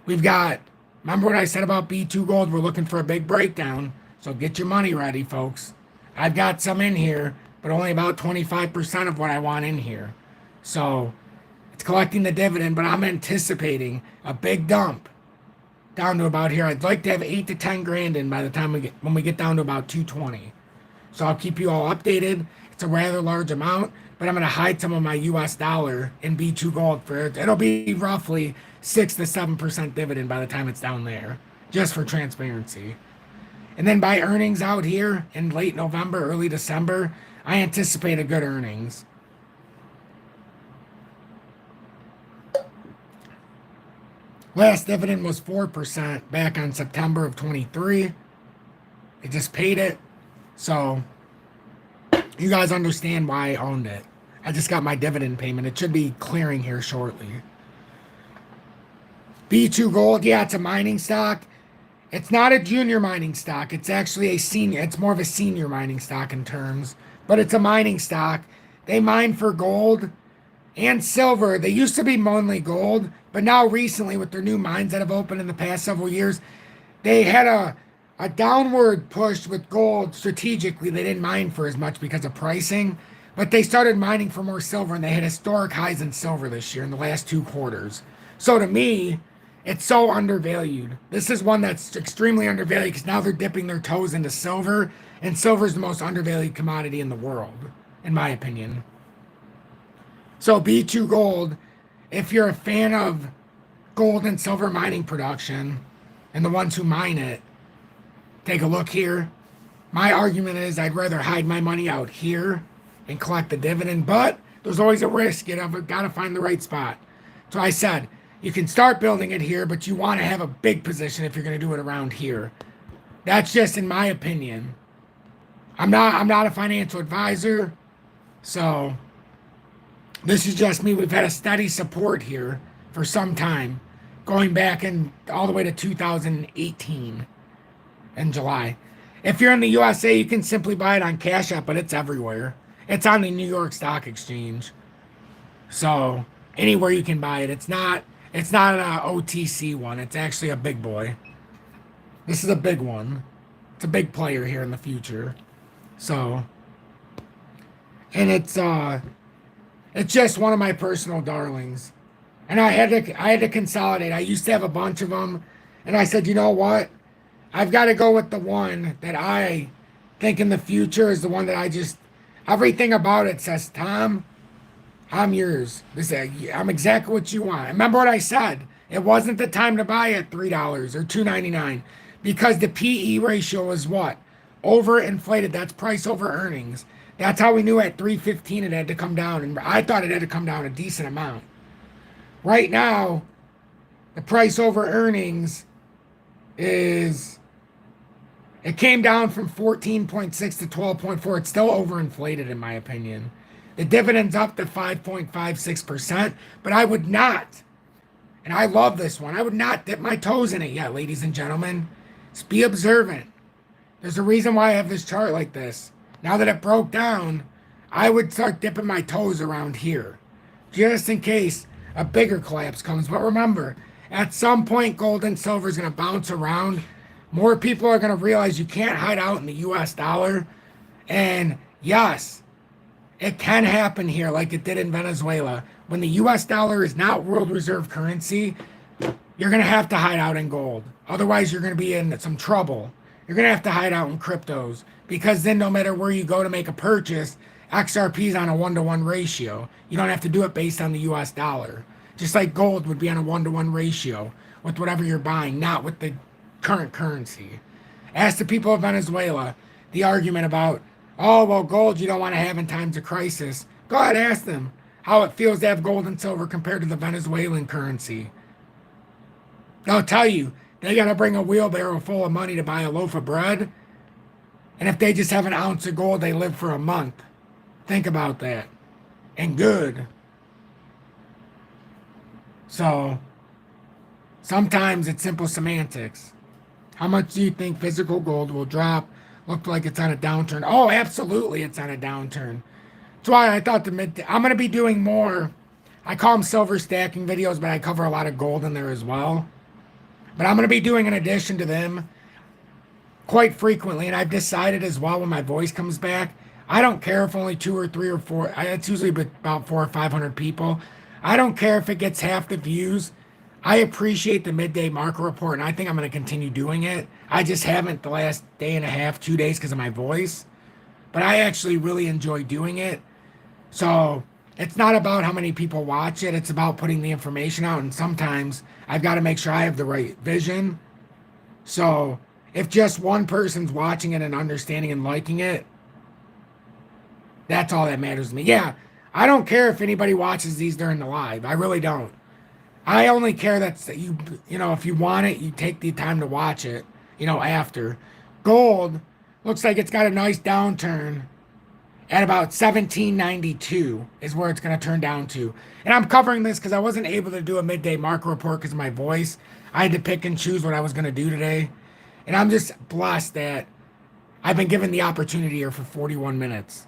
We've got, remember what I said about B2 gold? We're looking for a big breakdown. So get your money ready, folks. I've got some in here, but only about 25% of what I want in here. So it's collecting the dividend, but I'm anticipating a big dump down to about here. I'd like to have 8 to 10 grand in by the time when we get down to about 220. So I'll keep you all updated. It's a rather large amount, but I'm going to hide some of my US dollar in B2 gold for it. It'll be roughly 6 to 7% dividend by the time it's down there, just for transparency. And then by earnings out here in late November, early December, I anticipate a good earnings. Last dividend was 4% back on September of 23. They just paid it. So you guys understand why I owned it. I just got my dividend payment. It should be clearing here shortly. B2 Gold, yeah, it's a mining stock. It's not a junior mining stock. It's actually a senior. It's more of a senior mining stock in terms, but it's a mining stock. They mine for gold and silver. They used to be mainly gold, but now recently with their new mines that have opened in the past several years, they had a downward push with gold strategically. They didn't mine for as much because of pricing, but they started mining for more silver, and they hit historic highs in silver this year in the last 2 quarters. So to me, it's so undervalued. This is one that's extremely undervalued because now they're dipping their toes into silver, and silver is the most undervalued commodity in the world, in my opinion. So B2 Gold, if you're a fan of gold and silver mining production and the ones who mine it, take a look here. My argument is I'd rather hide my money out here and collect the dividend, but there's always a risk. You've got to find the right spot. So I said, you can start building it here, but you want to have a big position if you're going to do it around here. That's just in my opinion. I'm not a financial advisor, so this is just me. We've had a steady support here for some time, going back in all the way to 2018 in July. If you're in the USA, you can simply buy it on Cash App, but it's everywhere. It's on the New York Stock Exchange. So anywhere you can buy it. It's not an OTC one. It's actually a big boy. This is a big one. It's a big player here in the future. So, and it's just one of my personal darlings. And I had to consolidate. I used to have a bunch of them, and I said, you know what? I've got to go with the one that I think in the future is the one that I just, everything about it says, Tom, I'm yours. I'm exactly what you want. Remember what I said? It wasn't the time to buy at $3 or $2.99 because the PE ratio is what? Overinflated. That's price over earnings. That's how we knew at 315 it had to come down, and I thought it had to come down a decent amount. Right now, the price over earnings is, it came down from 14.6 to 12.4. It's still overinflated in my opinion. The dividend's up to 5.56%, but I would not, and I love this one, I would not dip my toes in it yet, ladies and gentlemen. Just be observant. There's a reason why I have this chart like this. Now that it broke down, I would start dipping my toes around here, just in case a bigger collapse comes. But remember, at some point, gold and silver is going to bounce around. More people are going to realize you can't hide out in the US dollar. And yes, it can happen here like it did in Venezuela. When the US dollar is not world reserve currency, you're going to have to hide out in gold. Otherwise, you're going to be in some trouble. You're going to have to hide out in cryptos because then no matter where you go to make a purchase, XRP is on a 1-to-1 ratio. You don't have to do it based on the US dollar. Just like gold would be on a 1-to-1 ratio with whatever you're buying, not with the current currency. Ask the people of Venezuela the argument about, oh, well, gold you don't want to have in times of crisis. Go ahead, ask them how it feels to have gold and silver compared to the Venezuelan currency. They'll tell you they got to bring a wheelbarrow full of money to buy a loaf of bread. And if they just have an ounce of gold, they live for a month. Think about that. And good. So, sometimes it's simple semantics. How much do you think physical gold will drop Looked like it's on a downturn. Oh, absolutely, it's on a downturn. That's why I thought I'm going to be doing more. I call them silver stacking videos, but I cover a lot of gold in there as well. But I'm going to be doing an addition to them quite frequently, and I've decided as well when my voice comes back, I don't care if only 2 or 3 or 4. It's usually about 400 or 500 people. I don't care if it gets half the views. I appreciate the midday market report, and I think I'm going to continue doing it. I just haven't the last day and a half, 2 days because of my voice, but I actually really enjoy doing it. So it's not about how many people watch it. It's about putting the information out, and sometimes I've got to make sure I have the right vision. So if just one person's watching it and understanding and liking it, that's all that matters to me. Yeah, I don't care if anybody watches these during the live. I really don't. I only care that you know, if you want it, you take the time to watch it, you know, after. Gold looks like it's got a nice downturn at about 1792 is where it's going to turn down to. And I'm covering this because I wasn't able to do a midday market report because of my voice. I had to pick and choose what I was going to do today. And I'm just blessed that I've been given the opportunity here for 41 minutes.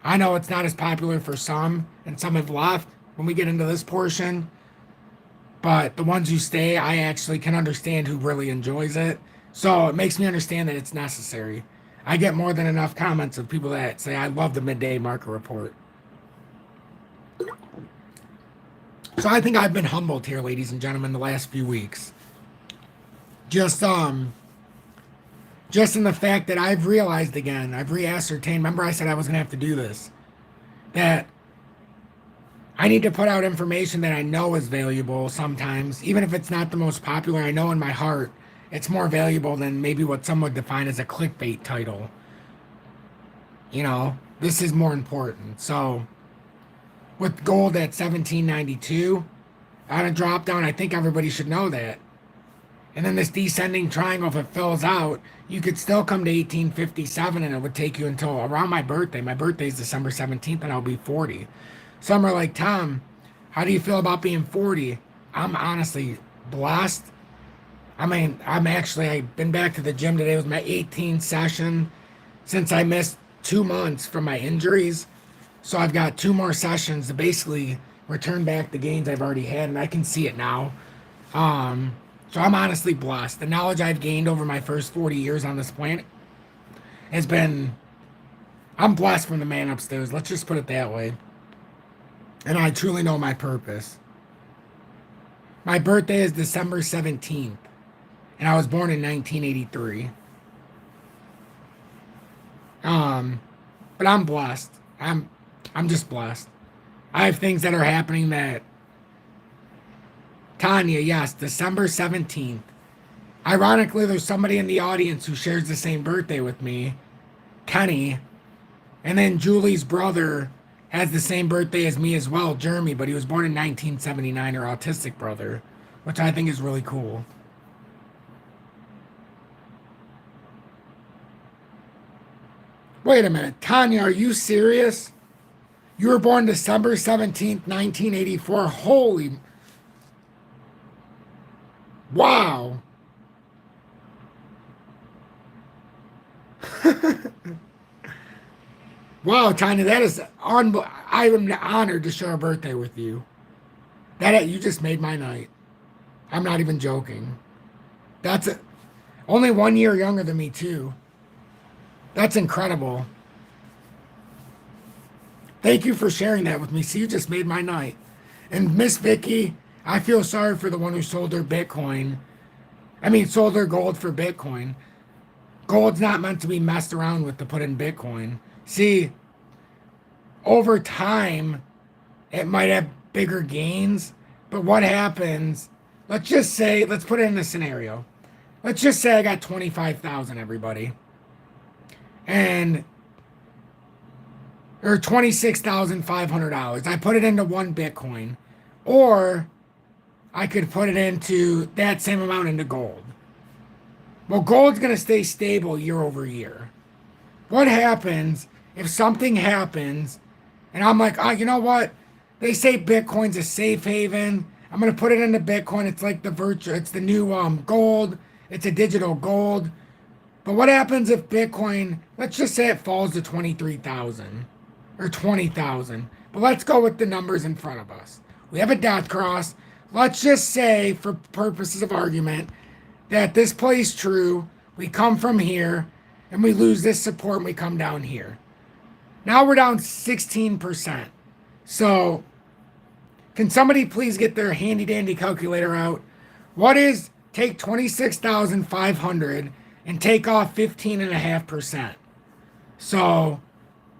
I know it's not as popular for some, and some have left when we get into this portion. But the ones who stay, I actually can understand who really enjoys it. So it makes me understand that it's necessary. I get more than enough comments of people that say, I love the midday market report. So I think I've been humbled here, ladies and gentlemen, the last few weeks. Just in the fact that I've realized again, I've re-ascertained, remember I said I was going to have to do this, that I need to put out information that I know is valuable sometimes, even if it's not the most popular. I know in my heart it's more valuable than maybe what some would define as a clickbait title. You know, this is more important. So with gold at 1792 on a drop down, I think everybody should know that. And then this descending triangle, if it fills out, you could still come to 1857 and it would take you until around my birthday. My birthday is December 17th and I'll be 40. Some are like, Tom, how do you feel about being 40? I'm honestly blessed. I mean, I've been back to the gym today. It was my 18th session since I missed 2 months from my injuries. So I've got 2 more sessions to basically return back the gains I've already had, and I can see it now. So I'm honestly blessed. The knowledge I've gained over my first 40 years on this planet has been, I'm blessed from the man upstairs. Let's just put it that way. And I truly know my purpose. My birthday is December 17th, and I was born in 1983. But I'm blessed. I'm just blessed. I have things that are happening that Tanya, yes, December 17th. Ironically, there's somebody in the audience who shares the same birthday with me, Kenny. And then Julie's brother has the same birthday as me as well, Jeremy, but he was born in 1979, her autistic brother, which I think is really cool. Wait a minute, Tanya, are you serious? You were born December 17th, 1984. Holy... Wow. Wow, Tanya, that is I'm honored to share a birthday with you. You just made my night. I'm not even joking. That's only 1 year younger than me too. That's incredible. Thank you for sharing that with me. See, you just made my night. And Miss Vicky, I feel sorry for the one who sold their Bitcoin. Sold their gold for Bitcoin. Gold's not meant to be messed around with to put in Bitcoin. See, over time, it might have bigger gains, but what happens, let's put it in a scenario. Let's just say I got 25,000, everybody. Or $26,500. I put it into one Bitcoin. Or I could put it into that same amount into gold. Well, gold's going to stay stable year over year. What happens if something happens and I'm like, oh, you know what? They say Bitcoin's a safe haven. I'm going to put it into Bitcoin. It's like it's the new gold. It's a digital gold. But what happens if Bitcoin, let's just say it falls to 23,000 or 20,000? But let's go with the numbers in front of us. We have a death cross. Let's just say, for purposes of argument, that this plays true. We come from here and we lose this support and we come down here. Now we're down 16%. So, can somebody please get their handy dandy calculator out? What is, take 26,500 and take off 15.5%. So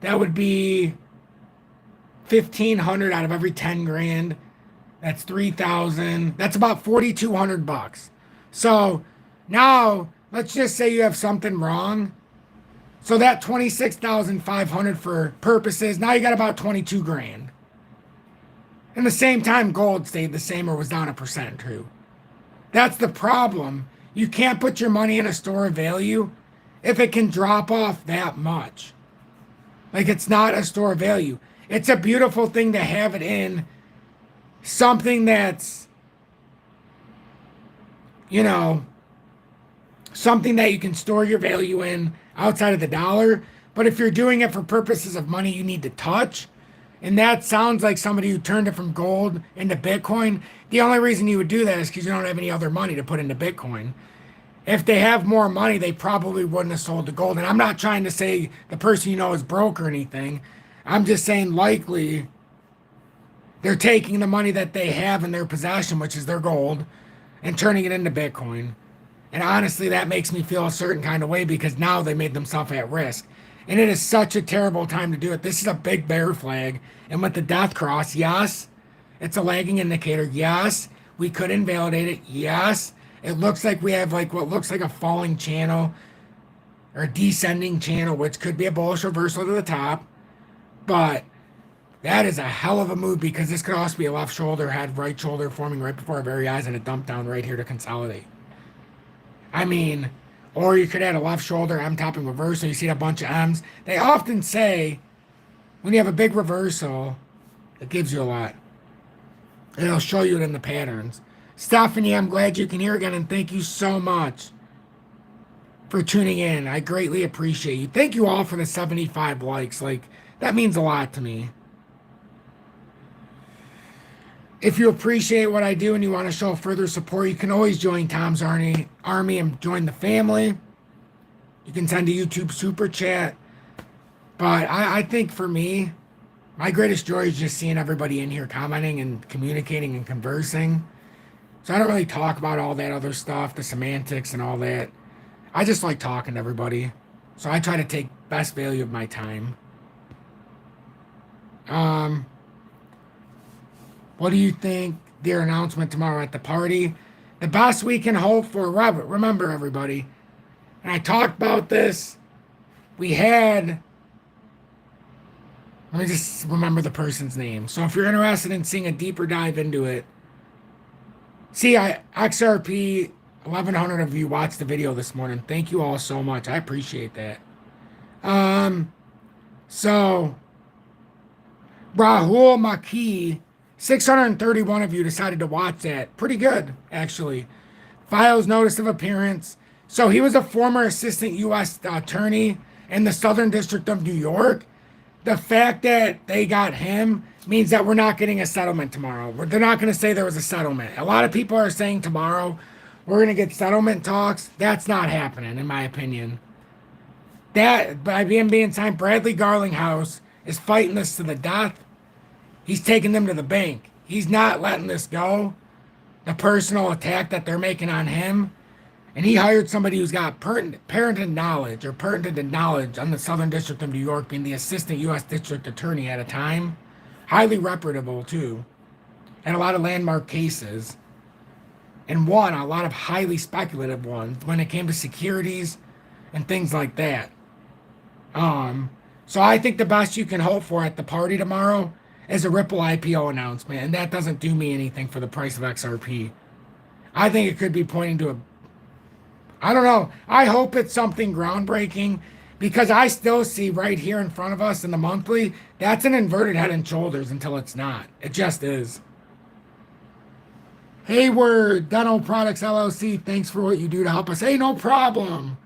that would be 1,500 out of every 10 grand. That's 3,000. That's about 4,200 bucks. So now let's just say you have something wrong. So that 26,500 for purposes, now you got about 22 grand. And the same time, gold stayed the same or was down 1% too. That's the problem. You can't put your money in a store of value if it can drop off that much. Like, it's not a store of value. It's a beautiful thing to have it in something that's, you know, something that you can store your value in outside of the dollar. But if you're doing it for purposes of money you need to touch, and that sounds like somebody who turned it from gold into Bitcoin, the only reason you would do that is because you don't have any other money to put into Bitcoin. If they have more money, they probably wouldn't have sold the gold. And I'm not trying to say the person you know is broke or anything. I'm just saying likely they're taking the money that they have in their possession, which is their gold, and turning it into Bitcoin. And honestly, that makes me feel a certain kind of way because now they made themselves at risk. And it is such a terrible time to do it. This is a big bear flag. And with the death cross, yes, it's a lagging indicator. Yes, we could invalidate it. Yes, it looks like we have like what looks like a falling channel or a descending channel, which could be a bullish reversal to the top. But that is a hell of a move because this could also be a left shoulder, head, right shoulder forming right before our very eyes and a dump down right here to consolidate. I mean, or you could add a left shoulder M topping reversal. You see a bunch of M's. They often say when you have a big reversal, it gives you a lot. It'll show you it in the patterns. Stephanie, I'm glad you can hear again, and thank you so much for tuning in. I greatly appreciate you. Thank you all for the 75 likes. Like, that means a lot to me. If you appreciate what I do and you want to show further support, you can always join Tom's Army and join the family. You can send a YouTube super chat. But I think for me, my greatest joy is just seeing everybody in here commenting and communicating and conversing. So I don't really talk about all that other stuff, the semantics and all that. I just like talking to everybody. So I try to take best value of my time. What do you think their announcement tomorrow at the party? The best we can hope for, Robert, remember everybody, and I talked about this, we had, let me just remember the person's name. So if you're interested in seeing a deeper dive into it, see, XRP, 1,100 of you watched the video this morning. Thank you all so much. I appreciate that. So, Rahul Maki, 631 of you decided to watch that. Pretty good, actually. Files notice of appearance. So he was a former assistant U.S. attorney in the Southern District of New York. The fact that they got him means that we're not getting a settlement tomorrow. They're not going to say there was a settlement. A lot of people are saying tomorrow we're going to get settlement talks. That's not happening, in my opinion. That, by being signed, Bradley Garlinghouse is fighting this to the death. He's taking them to the bank. He's not letting this go. The personal attack that they're making on him. And he hired somebody who's got parented knowledge on the Southern District of New York, being the assistant U.S. District Attorney at a time. Highly reputable, too. And a lot of landmark cases. And won a lot of highly speculative ones when it came to securities and things like that. So I think the best you can hope for at the party tomorrow is a Ripple IPO announcement, and that doesn't do me anything for the price of XRP. I think it could be pointing to I don't know. I hope it's something groundbreaking because I still see right here in front of us in the monthly, that's an inverted head and shoulders until it's not. It just is. Hayward, Dental Products LLC, thanks for what you do to help us. Hey, no problem.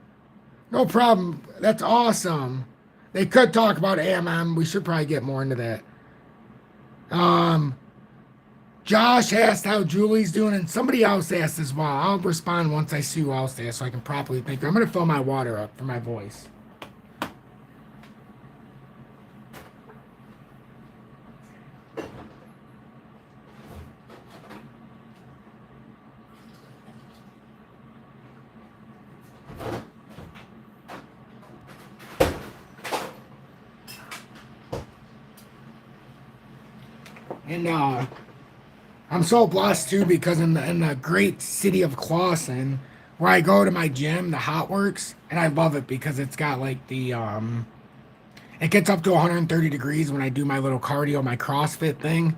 No problem. That's awesome. They could talk about AMM. We should probably get more into that. Um, Josh asked how Julie's doing, and somebody else asked as well. I'll respond once I see who else asked so I can properly think. I'm going to fill my water up for my voice. And I'm so blessed too because in the great city of Clawson, where I go to my gym, the Hot Works, and I love it because it's got like it gets up to 130 degrees when I do my little cardio, my CrossFit thing,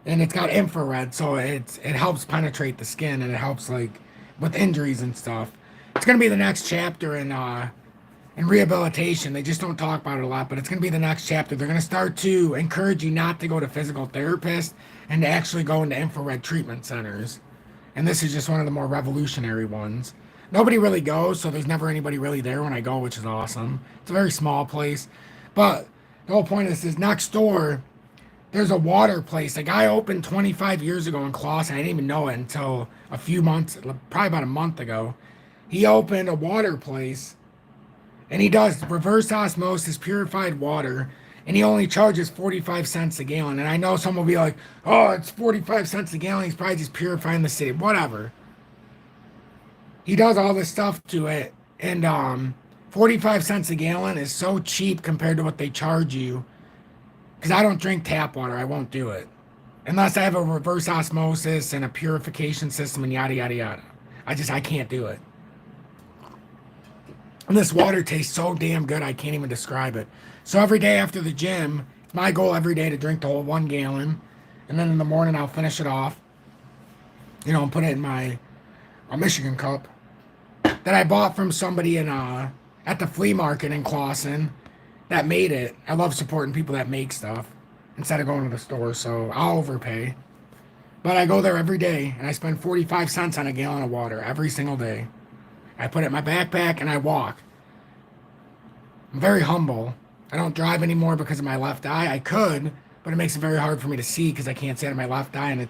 and it's got infrared, so it helps penetrate the skin and it helps like with injuries and stuff. It's gonna be the next chapter in rehabilitation. They just don't talk about it a lot, but it's going to be the next chapter. They're going to start to encourage you not to go to physical therapists and to actually go into infrared treatment centers. And this is just one of the more revolutionary ones. Nobody really goes, so there's never anybody really there when I go, which is awesome. It's a very small place. But the whole point of this is next door, there's a water place. A guy opened 25 years ago in Clawson. I didn't even know it until a few months, probably about a month ago. He opened a water place and he does reverse osmosis purified water, and he only charges 45 cents a gallon. And I know some will be like, oh, it's 45 cents a gallon. He's probably just purifying the city. Whatever. He does all this stuff to it. And 45 cents a gallon is so cheap compared to what they charge you. Because I don't drink tap water. I won't do it. Unless I have a reverse osmosis and a purification system and yada, yada, yada. I can't do it. And this water tastes so damn good, I can't even describe it. So every day after the gym, it's my goal every day to drink the whole 1 gallon. And then in the morning, I'll finish it off, and put it in my Michigan cup that I bought from somebody at the flea market in Clawson that made it. I love supporting people that make stuff instead of going to the store, so I'll overpay. But I go there every day, and I spend 45 cents on a gallon of water every single day. I put it in my backpack and I walk. I'm very humble. I don't drive anymore because of my left eye. I could, but it makes it very hard for me to see because I can't see out of my left eye, and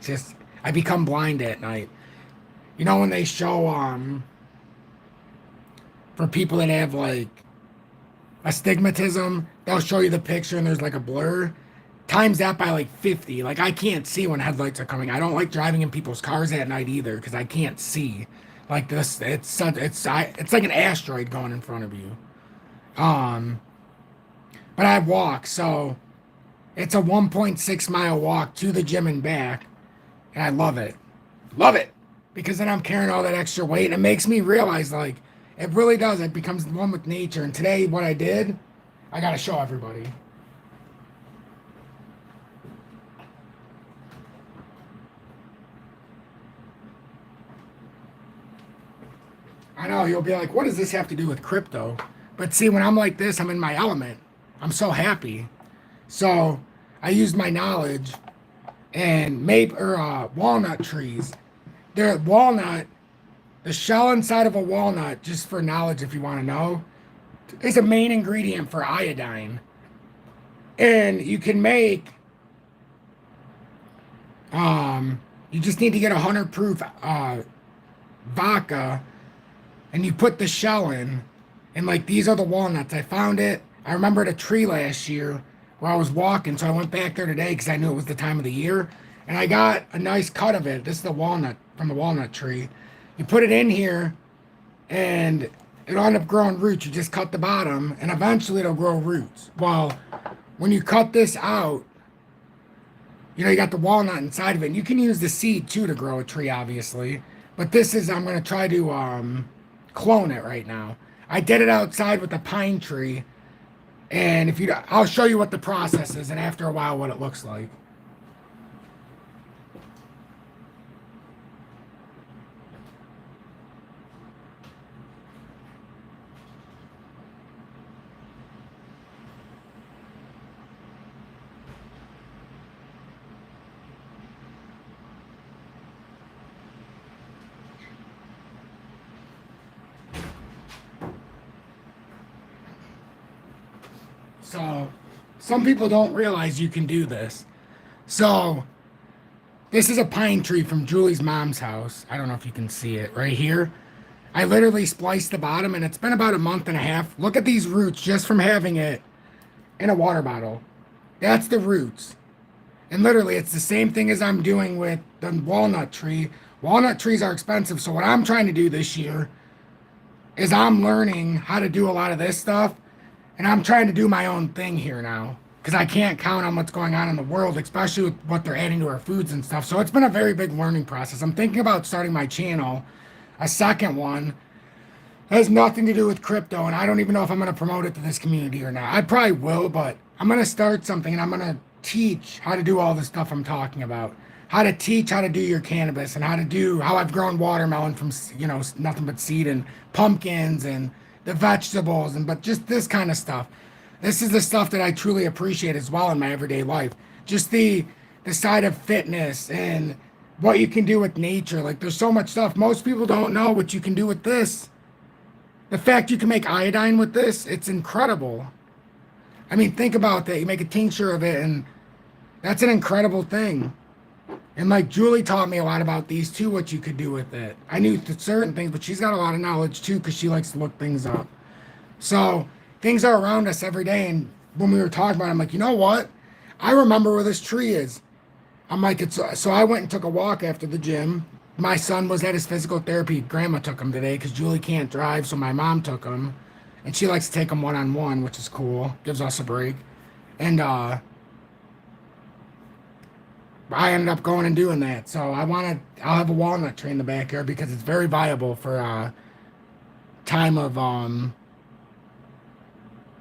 I become blind at night. You know when they show for people that have like astigmatism, they'll show you the picture and there's like a blur. Times that by like 50. Like I can't see when headlights are coming. I don't like driving in people's cars at night either because I can't see. Like this, it's like an asteroid going in front of you. But I walk, so it's a 1.6 mile walk to the gym and back, and I love it, because then I'm carrying all that extra weight, and it makes me realize like it really does. It becomes one with nature. And today, what I did, I gotta show everybody. I know, you'll be like, what does this have to do with crypto? But see, when I'm like this, I'm in my element. I'm so happy. So I used my knowledge and walnut trees. The shell inside of a walnut, just for knowledge if you want to know, is a main ingredient for iodine. And you can make, you just need to get 100 proof vodka, and you put the shell in, and like these are the walnuts. I found it. I remembered a tree last year where I was walking, so I went back there today because I knew it was the time of the year, and I got a nice cut of it. This is the walnut from the walnut tree. You put it in here, and it'll end up growing roots. You just cut the bottom, and eventually it'll grow roots. Well, when you cut this out, you got the walnut inside of it. And you can use the seed too to grow a tree, obviously. But I'm going to try to clone it right now. I did it outside with the pine tree, and I'll show you what the process is, and after a while what it looks like. So some people don't realize you can do this. So this is a pine tree from Julie's mom's house. I don't know if you can see it right here. I literally spliced the bottom, and it's been about a month and a half. Look at these roots just from having it in a water bottle. That's the roots. And literally, it's the same thing as I'm doing with the walnut tree. Walnut trees are expensive, so what I'm trying to do this year is I'm learning how to do a lot of this stuff, and I'm trying to do my own thing here now, because I can't count on what's going on in the world, especially with what they're adding to our foods and stuff. So it's been a very big learning process. I'm thinking about starting my channel, a second one, has nothing to do with crypto, and I don't even know if I'm going to promote it to this community or not. I probably will, but I'm going to start something, and I'm going to teach how to do all the stuff I'm talking about. How to teach how to do your cannabis, and how I've grown watermelon from, nothing but seed, and pumpkins and the vegetables, but just this kind of stuff. This is the stuff that I truly appreciate as well in my everyday life. Just the side of fitness and what you can do with nature. Like, there's so much stuff. Most people don't know what you can do with this. The fact you can make iodine with this, it's incredible. I mean, think about that. You make a tincture of it, and that's an incredible thing. And like Julie taught me a lot about these too, what you could do with it. I knew certain things, but she's got a lot of knowledge too, because she likes to look things up. So things are around us every day. And when we were talking about it, I'm like, you know what? I remember where this tree is. I'm like, so I went and took a walk after the gym. My son was at his physical therapy. Grandma took him today because Julie can't drive, so my mom took him. And she likes to take him one-on-one, which is cool. Gives us a break. And I ended up going and doing that. So I'll have a walnut tree in the backyard because it's very viable for time of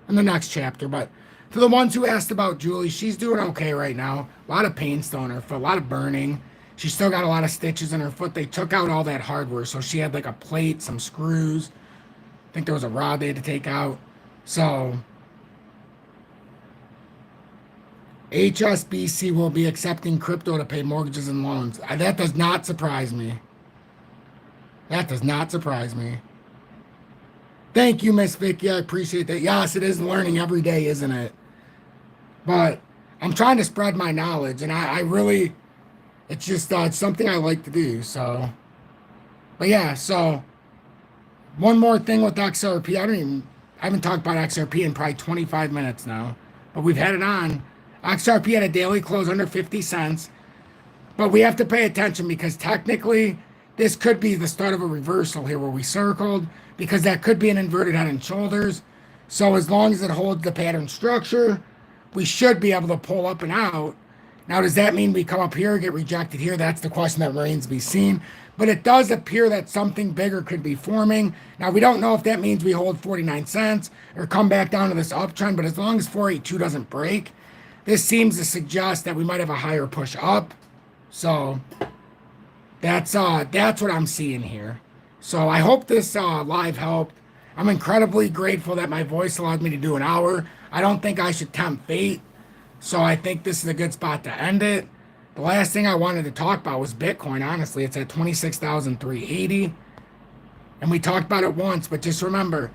in the next chapter. But to the ones who asked about Julie, she's doing okay right now. A lot of pain still in her foot, a lot of burning. She's still got a lot of stitches in her foot. They took out all that hardware, so she had like a plate, some screws. I think there was a rod they had to take out. So HSBC will be accepting crypto to pay mortgages and loans. That does not surprise me. That does not surprise me. Thank you, Miss Vicky. I appreciate that. Yes, it is learning every day, isn't it? But I'm trying to spread my knowledge, and I really, it's just it's something I like to do. So, but yeah, so one more thing with XRP. I haven't talked about XRP in probably 25 minutes now, but we've had it on. XRP had a daily close under 50 cents, but we have to pay attention because technically this could be the start of a reversal here where we circled, because that could be an inverted head and shoulders. So as long as it holds the pattern structure, we should be able to pull up and out. Now, does that mean we come up here, get rejected here? That's the question that remains to be seen. But it does appear that something bigger could be forming. Now, we don't know if that means we hold 49 cents or come back down to this uptrend, but as long as 482 doesn't break, this seems to suggest that we might have a higher push up. So that's what I'm seeing here. So I hope this live helped. I'm incredibly grateful that my voice allowed me to do an hour. I don't think I should tempt fate. So I think this is a good spot to end it. The last thing I wanted to talk about was Bitcoin, honestly. It's at 26,380. And we talked about it once, but just remember,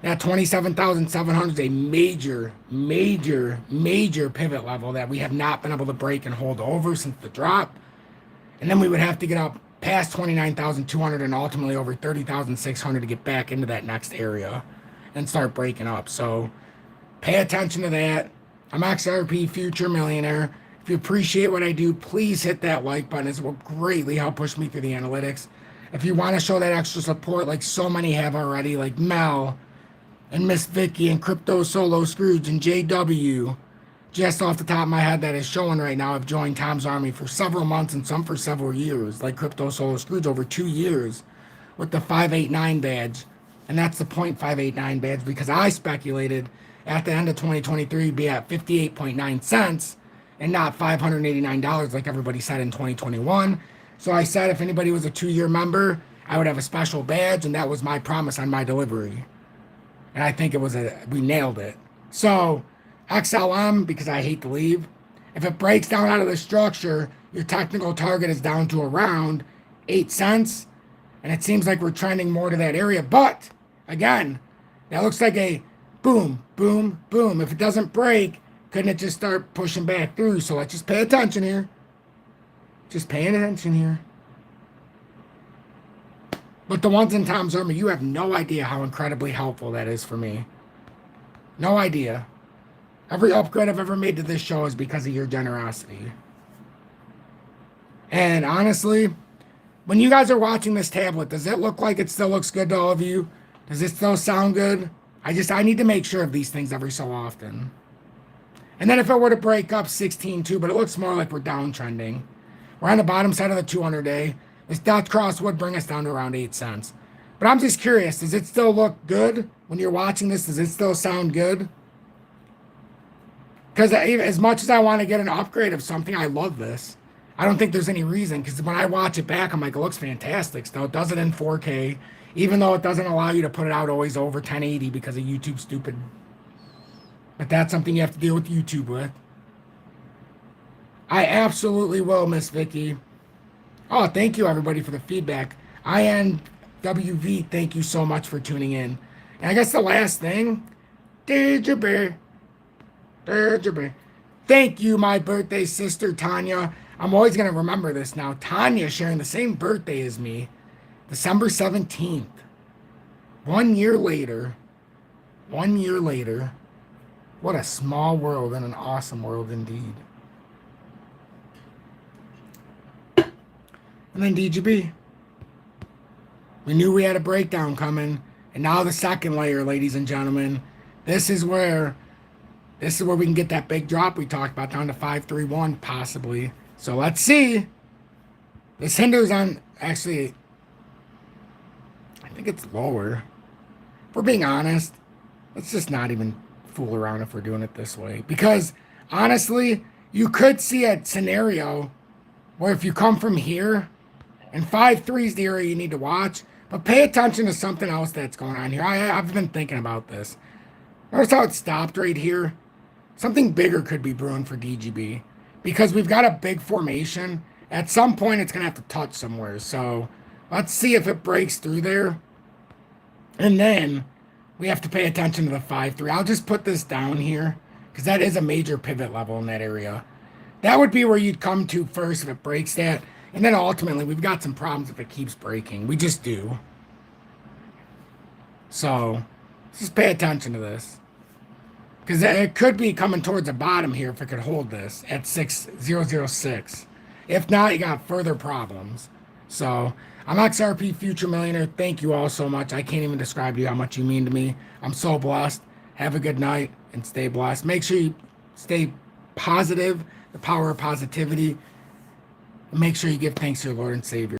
that 27,700 is a major, major, major pivot level that we have not been able to break and hold over since the drop. And then we would have to get up past 29,200 and ultimately over 30,600 to get back into that next area and start breaking up. So pay attention to that. I'm XRP Future Millionaire. If you appreciate what I do, please hit that like button. It will greatly help push me through the analytics. If you want to show that extra support like so many have already, like Mel and Miss Vicky and Crypto Solo Scrooge and JW, just off the top of my head that is showing right now, I've joined Tom's Army for several months and some for several years, like Crypto Solo Scrooge over 2 years with the 589 badge. And that's the 0.589 badge because I speculated at the end of 2023 be at 58.9 cents and not $589 like everybody said in 2021. So I said if anybody was a 2-year member, I would have a special badge, and that was my promise on my delivery. And I think we nailed it. So XLM, because I hate to leave, if it breaks down out of the structure, your technical target is down to around 8 cents. And it seems like we're trending more to that area. But, again, that looks like a boom, boom, boom. If it doesn't break, couldn't it just start pushing back through? So let's just pay attention here. Just paying attention here. But the ones in Tom's Army, you have no idea how incredibly helpful that is for me. No idea. Every upgrade I've ever made to this show is because of your generosity. And honestly, when you guys are watching this tablet, does it look like it still looks good to all of you? Does it still sound good? I need to make sure of these things every so often. And then if it were to break up 16.2, but it looks more like we're downtrending. We're on the bottom side of the 200-day. This Dutch cross would bring us down to around 8 cents. But I'm just curious, does it still look good when you're watching this? Does it still sound good? Because as much as I want to get an upgrade of something, I love this. I don't think there's any reason, because when I watch it back, I'm like, it looks fantastic still. It does it in 4K, even though it doesn't allow you to put it out always over 1080 because of YouTube stupid. But that's something you have to deal with YouTube with. I absolutely will, Miss Vicky. Oh, thank you, everybody, for the feedback. INWV, thank you so much for tuning in. And I guess the last thing, thank you, my birthday sister, Tanya. I'm always going to remember this now. Tanya sharing the same birthday as me, December 17th. 1 year later. 1 year later. What a small world and an awesome world indeed. And then DGB. We knew we had a breakdown coming. And now the second layer, ladies and gentlemen. This is where we can get that big drop we talked about down to 531 possibly. So let's see. This hinders on, actually, I think it's lower. If we're being honest, let's just not even fool around if we're doing it this way. Because honestly, you could see a scenario where if you come from here, and 5.3 is the area you need to watch, but pay attention to something else that's going on here. I've been thinking about this. Notice how it stopped right here? Something bigger could be brewing for DGB. Because we've got a big formation. At some point, it's going to have to touch somewhere. So let's see if it breaks through there. And then we have to pay attention to the 5.3. I'll just put this down here because that is a major pivot level in that area. That would be where you'd come to first if it breaks that. And then ultimately, we've got some problems if it keeps breaking. We just do. So let's just pay attention to this. Because it could be coming towards the bottom here if it could hold this at 6006. If not, you got further problems. So I'm XRP Future Millionaire. Thank you all so much. I can't even describe to you how much you mean to me. I'm so blessed. Have a good night and stay blessed. Make sure you stay positive, the power of positivity. And make sure you give thanks to your Lord and Savior.